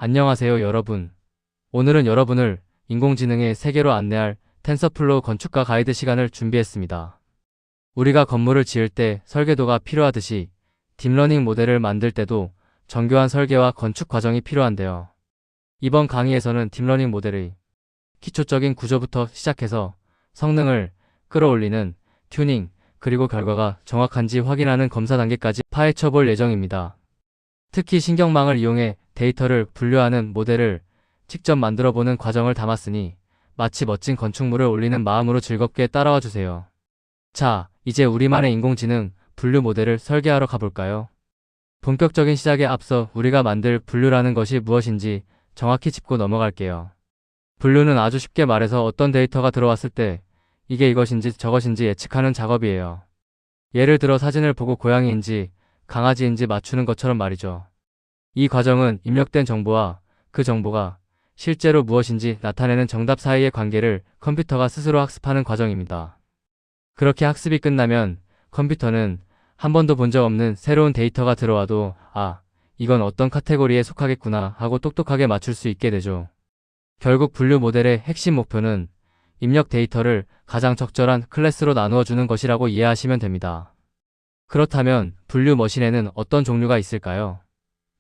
안녕하세요 여러분. 오늘은 여러분을 인공지능의 세계로 안내할 텐서플로우 건축가 가이드 시간을 준비했습니다. 우리가 건물을 지을 때 설계도가 필요하듯이 딥러닝 모델을 만들 때도 정교한 설계와 건축 과정이 필요한데요. 이번 강의에서는 딥러닝 모델의 기초적인 구조부터 시작해서 성능을 끌어올리는 튜닝, 그리고 결과가 정확한지 확인하는 검사 단계까지 파헤쳐 볼 예정입니다. 특히 신경망을 이용해 데이터를 분류하는 모델을 직접 만들어보는 과정을 담았으니 마치 멋진 건축물을 올리는 마음으로 즐겁게 따라와 주세요. 자, 이제 우리만의 인공지능 분류 모델을 설계하러 가볼까요? 본격적인 시작에 앞서 우리가 만들 분류라는 것이 무엇인지 정확히 짚고 넘어갈게요. 분류는 아주 쉽게 말해서 어떤 데이터가 들어왔을 때 이게 이것인지 저것인지 예측하는 작업이에요. 예를 들어 사진을 보고 고양이인지 강아지인지 맞추는 것처럼 말이죠. 이 과정은 입력된 정보와 그 정보가 실제로 무엇인지 나타내는 정답 사이의 관계를 컴퓨터가 스스로 학습하는 과정입니다. 그렇게 학습이 끝나면 컴퓨터는 한 번도 본 적 없는 새로운 데이터가 들어와도 이건 어떤 카테고리에 속하겠구나 하고 똑똑하게 맞출 수 있게 되죠. 결국 분류 모델의 핵심 목표는 입력 데이터를 가장 적절한 클래스로 나누어 주는 것이라고 이해하시면 됩니다. 그렇다면 분류 머신에는 어떤 종류가 있을까요?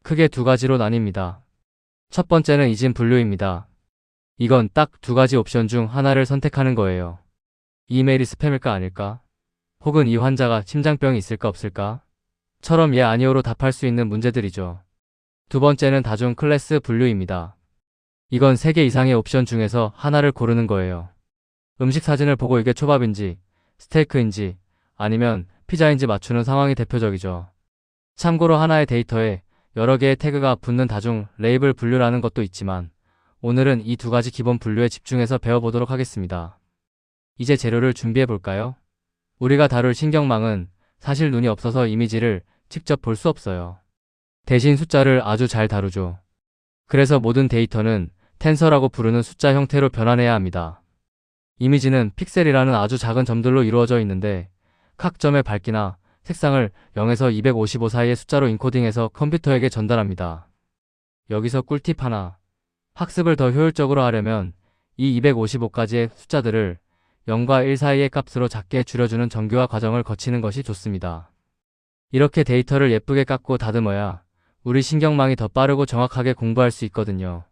크게 두 가지로 나뉩니다. 첫 번째는 이진 분류입니다. 이건 딱 두 가지 옵션 중 하나를 선택하는 거예요. 이메일이 스팸일까 아닐까? 혹은 이 환자가 심장병이 있을까 없을까? 처럼 예 아니오로 답할 수 있는 문제들이죠. 두 번째는 다중 클래스 분류입니다. 이건 3개 이상의 옵션 중에서 하나를 고르는 거예요. 음식 사진을 보고 이게 초밥인지 스테이크인지 아니면 피자인지 맞추는 상황이 대표적이죠. 참고로 하나의 데이터에 여러 개의 태그가 붙는 다중 레이블 분류라는 것도 있지만 오늘은 이 두 가지 기본 분류에 집중해서 배워보도록 하겠습니다. 이제 재료를 준비해 볼까요? 우리가 다룰 신경망은 사실 눈이 없어서 이미지를 직접 볼 수 없어요. 대신 숫자를 아주 잘 다루죠. 그래서 모든 데이터는 텐서라고 부르는 숫자 형태로 변환해야 합니다. 이미지는 픽셀이라는 아주 작은 점들로 이루어져 있는데 각 점의 밝기나 색상을 0에서 255 사이의 숫자로 인코딩해서 컴퓨터에게 전달합니다. 여기서 꿀팁 하나. 학습을 더 효율적으로 하려면 이 255가지의 숫자들을 0과 1 사이의 값으로 작게 줄여주는 정교화 과정을 거치는 것이 좋습니다. 이렇게 데이터를 예쁘게 깎고 다듬어야 우리 신경망이 더 빠르고 정확하게 공부할 수 있거든요.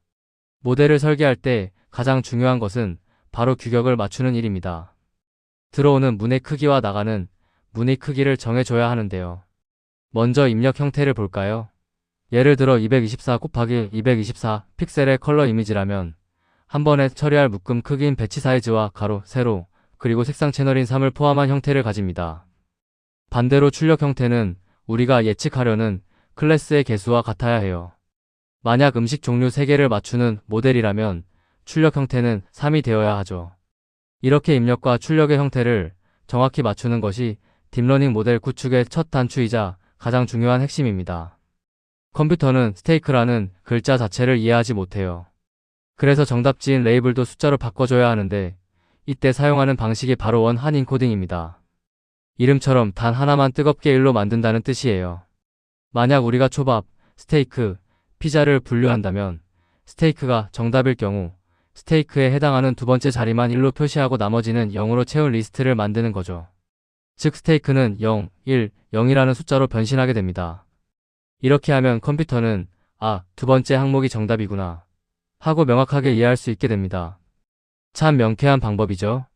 모델을 설계할 때 가장 중요한 것은 바로 규격을 맞추는 일입니다. 들어오는 문의 크기와 나가는 문의 크기를 정해줘야 하는데요. 먼저 입력 형태를 볼까요? 예를 들어 224 곱하기 224 픽셀의 컬러 이미지라면 한 번에 처리할 묶음 크기인 배치 사이즈와 가로, 세로, 그리고 색상 채널인 3을 포함한 형태를 가집니다. 반대로 출력 형태는 우리가 예측하려는 클래스의 개수와 같아야 해요. 만약 음식 종류 3개를 맞추는 모델이라면 출력 형태는 3이 되어야 하죠. 이렇게 입력과 출력의 형태를 정확히 맞추는 것이 딥러닝 모델 구축의 첫 단추이자 가장 중요한 핵심입니다. 컴퓨터는 스테이크라는 글자 자체를 이해하지 못해요. 그래서 정답지인 레이블도 숫자로 바꿔줘야 하는데 이때 사용하는 방식이 바로 원한 인코딩입니다. 이름처럼 단 하나만 뜨겁게 1로 만든다는 뜻이에요. 만약 우리가 초밥, 스테이크, 피자를 분류한다면 스테이크가 정답일 경우 스테이크에 해당하는 두 번째 자리만 1로 표시하고 나머지는 0으로 채운 리스트를 만드는 거죠. 즉 스테이크는 0, 1, 0이라는 숫자로 변신하게 됩니다. 이렇게 하면 컴퓨터는 두 번째 항목이 정답이구나 하고 명확하게 이해할 수 있게 됩니다. 참 명쾌한 방법이죠.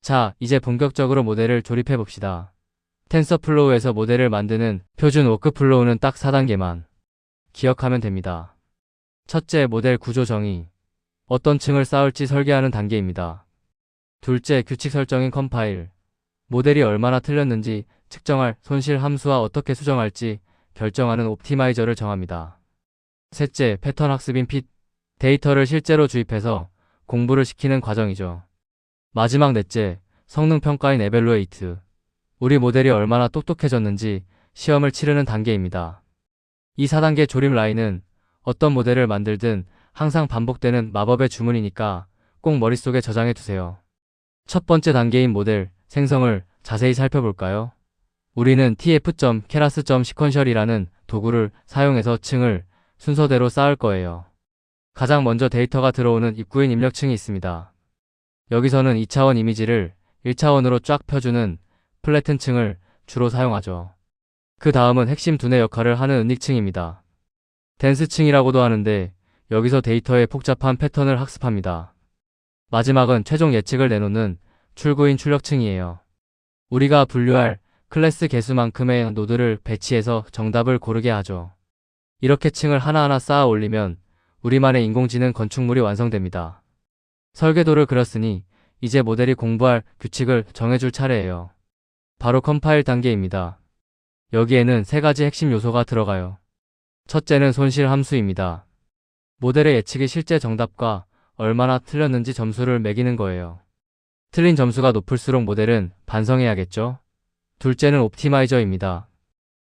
자, 이제 본격적으로 모델을 조립해 봅시다. 텐서플로우에서 모델을 만드는 표준 워크플로우는 딱 4단계만 기억하면 됩니다. 첫째, 모델 구조 정의. 어떤 층을 쌓을지 설계하는 단계입니다. 둘째, 규칙 설정인 컴파일. 모델이 얼마나 틀렸는지 측정할 손실 함수와 어떻게 수정할지 결정하는 옵티마이저를 정합니다. 셋째, 패턴 학습인 핏. 데이터를 실제로 주입해서 공부를 시키는 과정이죠. 마지막 넷째, 성능 평가인 에밸루에이트. 우리 모델이 얼마나 똑똑해졌는지 시험을 치르는 단계입니다. 이 4단계 조립 라인은 어떤 모델을 만들든 항상 반복되는 마법의 주문이니까 꼭 머릿속에 저장해 두세요. 첫 번째 단계인 모델 생성을 자세히 살펴볼까요? 우리는 tf.keras.sequential이라는 도구를 사용해서 층을 순서대로 쌓을 거예요. 가장 먼저 데이터가 들어오는 입구인 입력층이 있습니다. 여기서는 2차원 이미지를 1차원으로 쫙 펴주는 플래튼 층을 주로 사용하죠. 그 다음은 핵심 두뇌 역할을 하는 은닉층입니다. 댄스층이라고도 하는데 여기서 데이터의 복잡한 패턴을 학습합니다. 마지막은 최종 예측을 내놓는 출구인 출력층이에요. 우리가 분류할 클래스 개수만큼의 노드를 배치해서 정답을 고르게 하죠. 이렇게 층을 하나하나 쌓아 올리면 우리만의 인공지능 건축물이 완성됩니다. 설계도를 그렸으니 이제 모델이 공부할 규칙을 정해줄 차례예요. 바로 컴파일 단계입니다. 여기에는 세 가지 핵심 요소가 들어가요. 첫째는 손실 함수입니다. 모델의 예측이 실제 정답과 얼마나 틀렸는지 점수를 매기는 거예요. 틀린 점수가 높을수록 모델은 반성해야겠죠? 둘째는 옵티마이저입니다.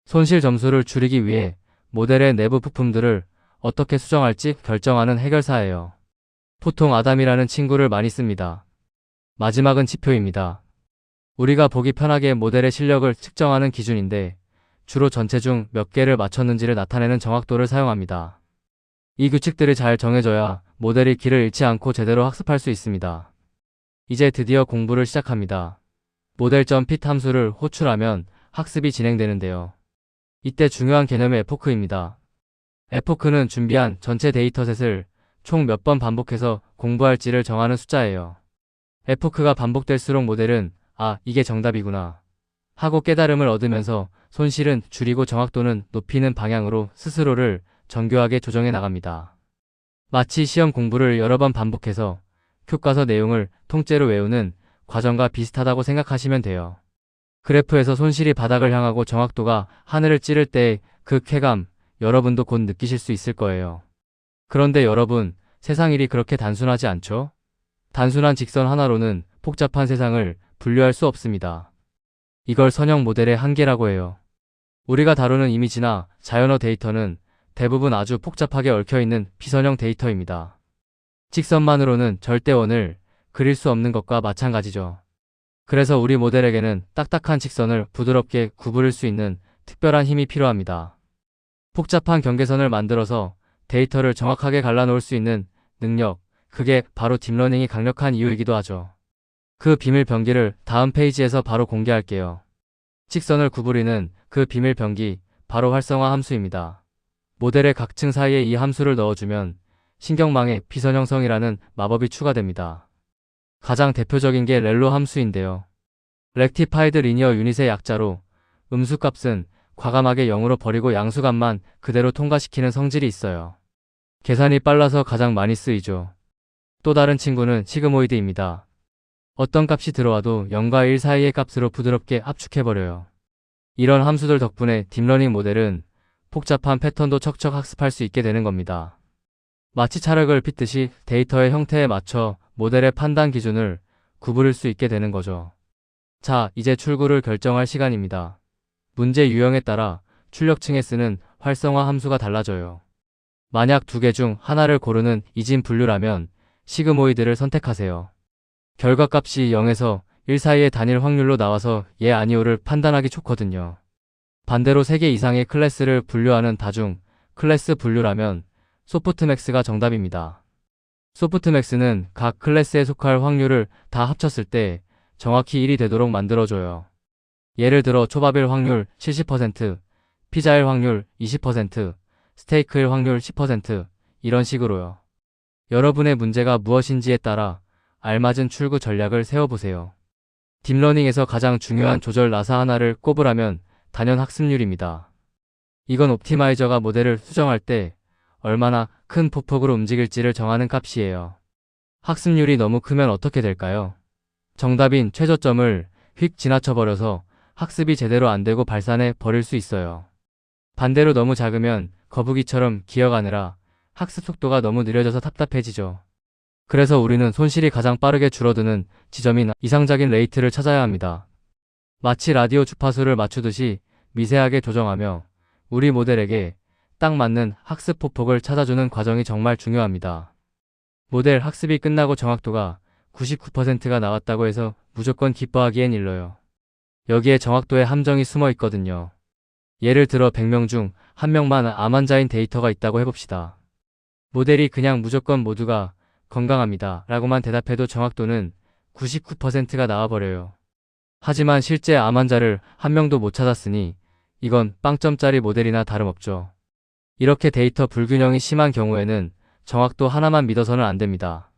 손실 점수를 줄이기 위해 모델의 내부 부품들을 어떻게 수정할지 결정하는 해결사예요. 보통 아담이라는 친구를 많이 씁니다. 마지막은 지표입니다. 우리가 보기 편하게 모델의 실력을 측정하는 기준인데 주로 전체 중 몇 개를 맞췄는지를 나타내는 정확도를 사용합니다. 이 규칙들이 잘 정해져야 모델이 길을 잃지 않고 제대로 학습할 수 있습니다. 이제 드디어 공부를 시작합니다. 모델.fit 함수를 호출하면 학습이 진행되는데요. 이때 중요한 개념이 에포크입니다. 에포크는 준비한 전체 데이터셋을 총 몇 번 반복해서 공부할지를 정하는 숫자예요. 에포크가 반복될수록 모델은 아, 이게 정답이구나 하고 깨달음을 얻으면서 손실은 줄이고 정확도는 높이는 방향으로 스스로를 정교하게 조정해 나갑니다. 마치 시험 공부를 여러 번 반복해서 교과서 내용을 통째로 외우는 과정과 비슷하다고 생각하시면 돼요. 그래프에서 손실이 바닥을 향하고 정확도가 하늘을 찌를 때의 그 쾌감, 여러분도 곧 느끼실 수 있을 거예요. 그런데 여러분, 세상 일이 그렇게 단순하지 않죠? 단순한 직선 하나로는 복잡한 세상을 분류할 수 없습니다. 이걸 선형 모델의 한계라고 해요. 우리가 다루는 이미지나 자연어 데이터는 대부분 아주 복잡하게 얽혀있는 비선형 데이터입니다. 직선만으로는 절대 원을 그릴 수 없는 것과 마찬가지죠. 그래서 우리 모델에게는 딱딱한 직선을 부드럽게 구부릴 수 있는 특별한 힘이 필요합니다. 복잡한 경계선을 만들어서 데이터를 정확하게 갈라놓을 수 있는 능력, 그게 바로 딥러닝이 강력한 이유이기도 하죠. 그 비밀 병기를 다음 페이지에서 바로 공개할게요. 직선을 구부리는 그 비밀 병기, 바로 활성화 함수입니다. 모델의 각 층 사이에 이 함수를 넣어주면 신경망의 비선 형성이라는 마법이 추가됩니다. 가장 대표적인 게 렐로 함수인데요. Rectified Linear Unit의 약자로 음수값은 과감하게 0으로 버리고 양수값만 그대로 통과시키는 성질이 있어요. 계산이 빨라서 가장 많이 쓰이죠. 또 다른 친구는 시그모이드입니다. 어떤 값이 들어와도 0과 1 사이의 값으로 부드럽게 압축해버려요. 이런 함수들 덕분에 딥러닝 모델은 복잡한 패턴도 척척 학습할 수 있게 되는 겁니다. 마치 찰흙을 빚듯이 데이터의 형태에 맞춰 모델의 판단 기준을 구부릴 수 있게 되는 거죠. 자, 이제 출구를 결정할 시간입니다. 문제 유형에 따라 출력층에 쓰는 활성화 함수가 달라져요. 만약 두 개 중 하나를 고르는 이진 분류라면 시그모이드를 선택하세요. 결과값이 0에서 1 사이의 단일 확률로 나와서 예 아니오를 판단하기 좋거든요. 반대로 3개 이상의 클래스를 분류하는 다중 클래스 분류라면 소프트맥스가 정답입니다. 소프트맥스는 각 클래스에 속할 확률을 다 합쳤을 때 정확히 1이 되도록 만들어줘요. 예를 들어 초밥일 확률 70%, 피자일 확률 20%, 스테이크일 확률 10% 이런 식으로요. 여러분의 문제가 무엇인지에 따라 알맞은 출구 전략을 세워보세요. 딥러닝에서 가장 중요한 조절 나사 하나를 꼽으라면 단연 학습률입니다. 이건 옵티마이저가 모델을 수정할 때 얼마나 큰 폭폭으로 움직일지를 정하는 값이에요. 학습률이 너무 크면 어떻게 될까요? 정답인 최저점을 휙 지나쳐버려서 학습이 제대로 안 되고 발산해 버릴 수 있어요. 반대로 너무 작으면 거북이처럼 기어가느라 학습 속도가 너무 느려져서 답답해지죠. 그래서 우리는 손실이 가장 빠르게 줄어드는 지점인 이상적인 레이트를 찾아야 합니다. 마치 라디오 주파수를 맞추듯이 미세하게 조정하며 우리 모델에게 딱 맞는 학습 폭폭을 찾아주는 과정이 정말 중요합니다. 모델 학습이 끝나고 정확도가 99%가 나왔다고 해서 무조건 기뻐하기엔 일러요. 여기에 정확도의 함정이 숨어 있거든요. 예를 들어 100명 중 1명만 암 환자인 데이터가 있다고 해봅시다. 모델이 그냥 무조건 모두가 건강합니다 라고만 대답해도 정확도는 99%가 나와버려요. 하지만 실제 암 환자를 한 명도 못 찾았으니 이건 빵점짜리 모델이나 다름없죠. 이렇게 데이터 불균형이 심한 경우에는 정확도 하나만 믿어서는 안 됩니다.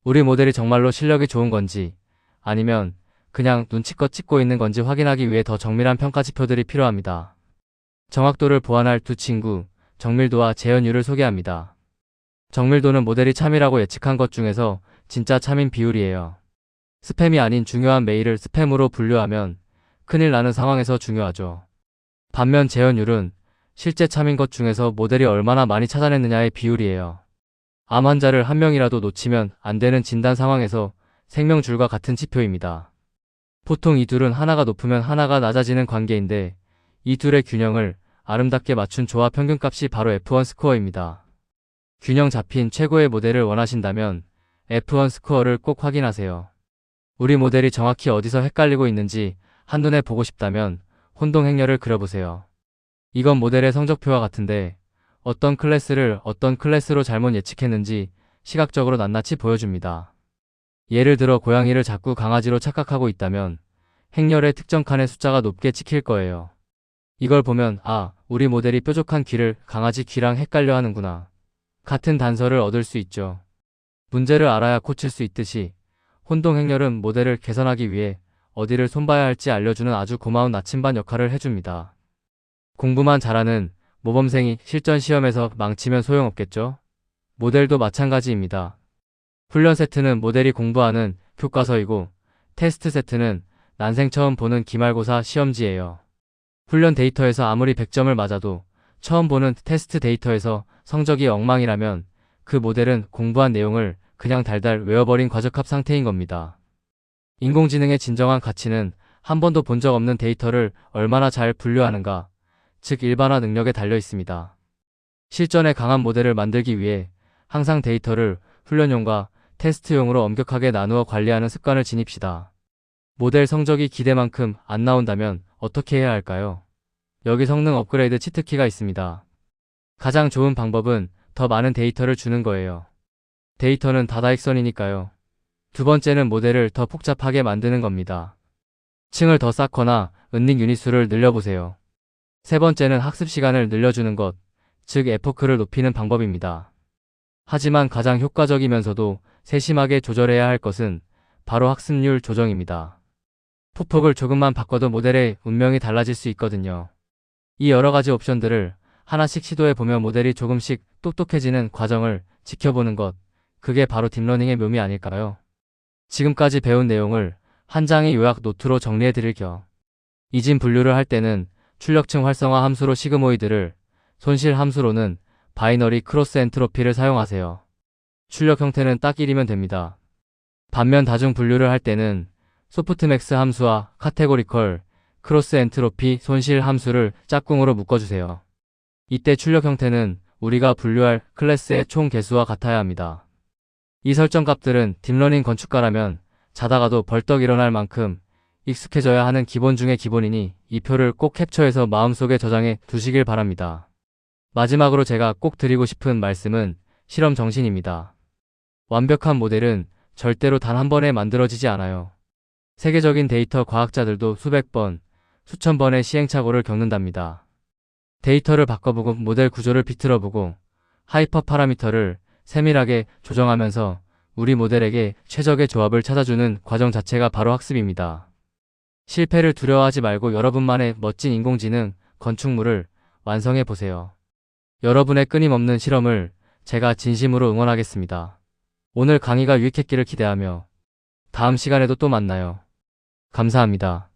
우리 모델이 정말로 실력이 좋은 건지 아니면 그냥 눈치껏 찍고 있는 건지 확인하기 위해 더 정밀한 평가 지표들이 필요합니다. 정확도를 보완할 두 친구, 정밀도와 재현율을 소개합니다. 정밀도는 모델이 참이라고 예측한 것 중에서 진짜 참인 비율이에요. 스팸이 아닌 중요한 메일을 스팸으로 분류하면 큰일 나는 상황에서 중요하죠. 반면 재현율은 실제 참인 것 중에서 모델이 얼마나 많이 찾아냈느냐의 비율이에요. 암 환자를 한 명이라도 놓치면 안 되는 진단 상황에서 생명줄과 같은 지표입니다. 보통 이 둘은 하나가 높으면 하나가 낮아지는 관계인데 이 둘의 균형을 아름답게 맞춘 조합 평균값이 바로 F1 스코어입니다. 균형 잡힌 최고의 모델을 원하신다면 F1 스코어를 꼭 확인하세요. 우리 모델이 정확히 어디서 헷갈리고 있는지 한눈에 보고 싶다면 혼동 행렬을 그려보세요. 이건 모델의 성적표와 같은데 어떤 클래스를 어떤 클래스로 잘못 예측했는지 시각적으로 낱낱이 보여줍니다. 예를 들어 고양이를 자꾸 강아지로 착각하고 있다면 행렬의 특정 칸의 숫자가 높게 찍힐 거예요. 이걸 보면 아, 우리 모델이 뾰족한 귀를 강아지 귀랑 헷갈려 하는구나. 같은 단서를 얻을 수 있죠. 문제를 알아야 고칠 수 있듯이 혼동 행렬은 모델을 개선하기 위해 어디를 손봐야 할지 알려주는 아주 고마운 나침반 역할을 해줍니다. 공부만 잘하는 모범생이 실전 시험에서 망치면 소용없겠죠? 모델도 마찬가지입니다. 훈련 세트는 모델이 공부하는 교과서이고 테스트 세트는 난생 처음 보는 기말고사 시험지예요. 훈련 데이터에서 아무리 100점을 맞아도 처음 보는 테스트 데이터에서 성적이 엉망이라면 그 모델은 공부한 내용을 그냥 달달 외워버린 과적합 상태인 겁니다. 인공지능의 진정한 가치는 한 번도 본 적 없는 데이터를 얼마나 잘 분류하는가, 즉 일반화 능력에 달려 있습니다. 실전에 강한 모델을 만들기 위해 항상 데이터를 훈련용과 테스트용으로 엄격하게 나누어 관리하는 습관을 지닙시다. 모델 성적이 기대만큼 안 나온다면 어떻게 해야 할까요? 여기 성능 업그레이드 치트키가 있습니다. 가장 좋은 방법은 더 많은 데이터를 주는 거예요. 데이터는 다다익선이니까요. 두 번째는 모델을 더 복잡하게 만드는 겁니다. 층을 더 쌓거나 은닉 유닛수를 늘려보세요. 세 번째는 학습 시간을 늘려주는 것, 즉 에포크를 높이는 방법입니다. 하지만 가장 효과적이면서도 세심하게 조절해야 할 것은 바로 학습률 조정입니다. 폭폭을 조금만 바꿔도 모델의 운명이 달라질 수 있거든요. 이 여러 가지 옵션들을 하나씩 시도해보며 모델이 조금씩 똑똑해지는 과정을 지켜보는 것, 그게 바로 딥러닝의 묘미 아닐까요? 지금까지 배운 내용을 한 장의 요약 노트로 정리해드릴 겸 이진 분류를 할 때는 출력층 활성화 함수로 시그모이드를, 손실 함수로는 바이너리 크로스 엔트로피를 사용하세요. 출력 형태는 딱 1이면 됩니다. 반면 다중 분류를 할 때는 소프트맥스 함수와 카테고리컬, 크로스 엔트로피, 손실 함수를 짝꿍으로 묶어주세요. 이때 출력 형태는 우리가 분류할 클래스의 총 개수와 같아야 합니다. 이 설정 값들은 딥러닝 건축가라면 자다가도 벌떡 일어날 만큼 익숙해져야 하는 기본 중의 기본이니 이 표를 꼭 캡처해서 마음속에 저장해 두시길 바랍니다. 마지막으로 제가 꼭 드리고 싶은 말씀은 실험 정신입니다. 완벽한 모델은 절대로 단 한 번에 만들어지지 않아요. 세계적인 데이터 과학자들도 수백 번, 수천 번의 시행착오를 겪는답니다. 데이터를 바꿔보고 모델 구조를 비틀어보고 하이퍼 파라미터를 세밀하게 조정하면서 우리 모델에게 최적의 조합을 찾아주는 과정 자체가 바로 학습입니다. 실패를 두려워하지 말고 여러분만의 멋진 인공지능 건축물을 완성해보세요. 여러분의 끊임없는 실험을 제가 진심으로 응원하겠습니다. 오늘 강의가 유익했기를 기대하며 다음 시간에도 또 만나요. 감사합니다.